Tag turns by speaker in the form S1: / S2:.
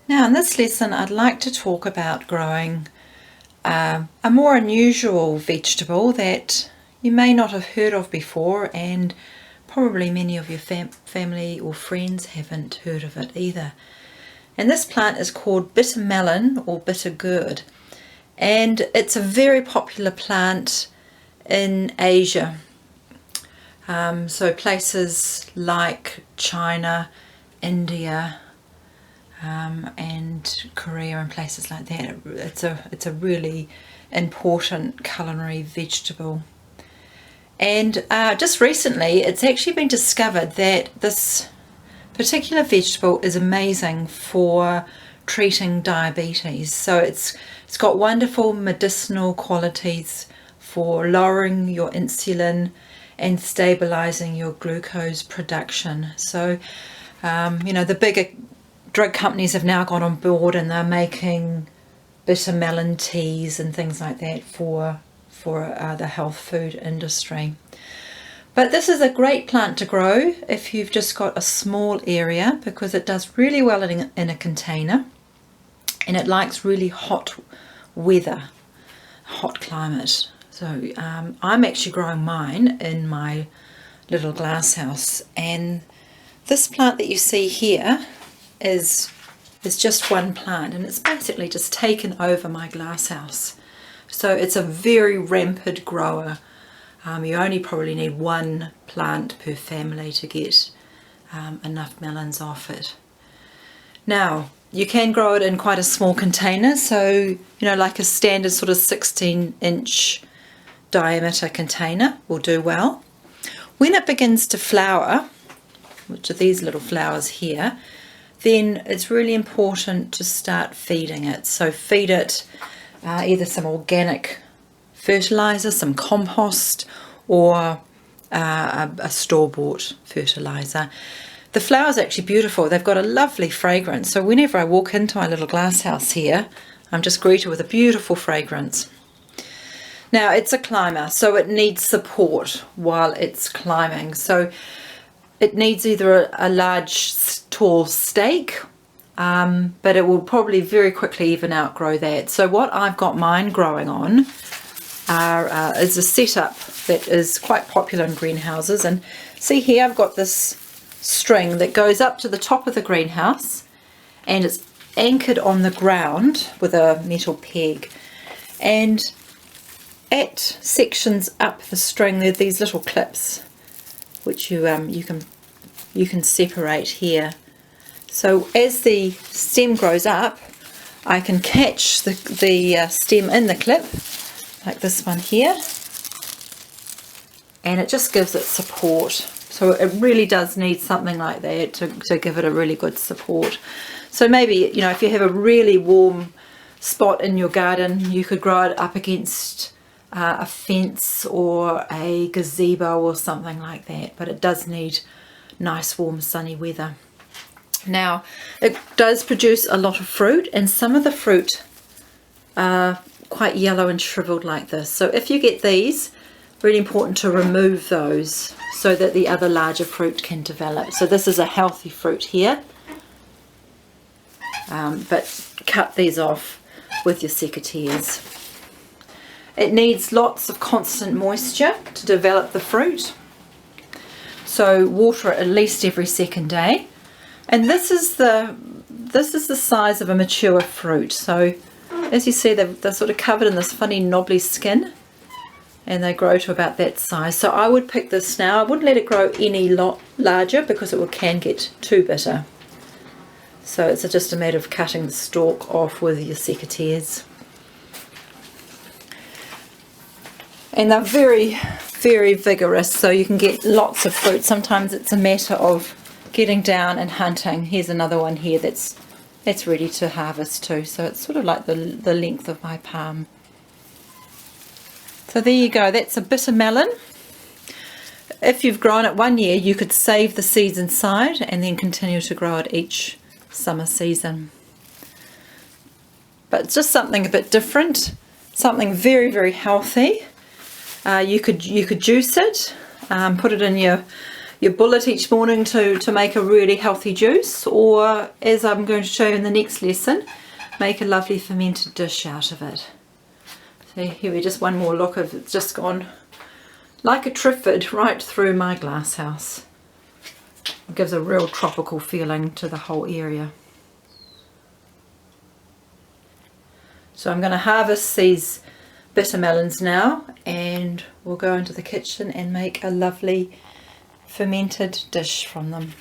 S1: Now in this lesson I'd like to talk about growing a more unusual vegetable that you may not have heard of before, and probably many of your family or friends haven't heard of it either. And this plant is called bitter melon or bitter gourd, and it's a very popular plant in Asia. So places like China, India, and Korea and places like that. It's a really important culinary vegetable. And just recently it's actually been discovered that this particular vegetable is amazing for treating diabetes. So it's got wonderful medicinal qualities for lowering your insulin and stabilizing your glucose production. So the bigger drug companies have now got on board and they're making bitter melon teas and things like that for the health food industry. But this is a great plant to grow if you've just got a small area, because it does really well in a container, and it likes really hot weather, hot climate. So I'm actually growing mine in my little glass house, and this plant that you see here is just one plant, and it's basically just taken over my glass house. So it's a very rampant grower. You only probably need one plant per family to get enough melons off it. Now you can grow it in quite a small container, so like a standard sort of 16-inch diameter container will do well. When it begins to flower, which are these little flowers here, then it's really important to start feeding it. So feed it either some organic fertilizer, some compost, or a store-bought fertilizer. The flowers are actually beautiful. They've got a lovely fragrance. So whenever I walk into my little glass house here, I'm just greeted with a beautiful fragrance. Now it's a climber, so it needs support while it's climbing. So it needs either a large tall stake, but it will probably very quickly even outgrow that. So what I've got mine growing on is a setup that is quite popular in greenhouses. And see here, I've got this string that goes up to the top of the greenhouse, and it's anchored on the ground with a metal peg. And at sections up the string, there are these little clips which you can separate here. So as the stem grows up, I can catch the stem in the clip, like this one here, and it just gives it support. So it really does need something like that to give it a really good support. So maybe, if you have a really warm spot in your garden, you could grow it up against a fence or a gazebo or something like that, but it does need nice warm sunny weather. Now it does produce a lot of fruit, and some of the fruit are quite yellow and shriveled like this. So if you get these, really important to remove those so that the other larger fruit can develop. So this is a healthy fruit here, but cut these off with your secateurs. It needs lots of constant moisture to develop the fruit, so water it at least every second day. And this is the size of a mature fruit. So as you see, they're sort of covered in this funny knobbly skin, and they grow to about that size. So I would pick this now. I wouldn't let it grow any lot larger because it can get too bitter. So it's just a matter of cutting the stalk off with your secateurs. And they're very, very vigorous, so you can get lots of fruit. Sometimes it's a matter of getting down and hunting. Here's another one here that's ready to harvest too. So it's sort of like the length of my palm. So there you go, that's a bitter melon. If you've grown it 1 year, you could save the seeds inside and then continue to grow it each summer season. But it's just something a bit different, something very, very healthy. You could juice it, put it in your your bullet each morning to make a really healthy juice, or as I'm going to show you in the next lesson, make a lovely fermented dish out of it. So here we just one more look of it's just gone like a triffid right through my glass house. It gives a real tropical feeling to the whole area. So I'm going to harvest these bitter melons now, and we'll go into the kitchen and make a lovely fermented dish from them.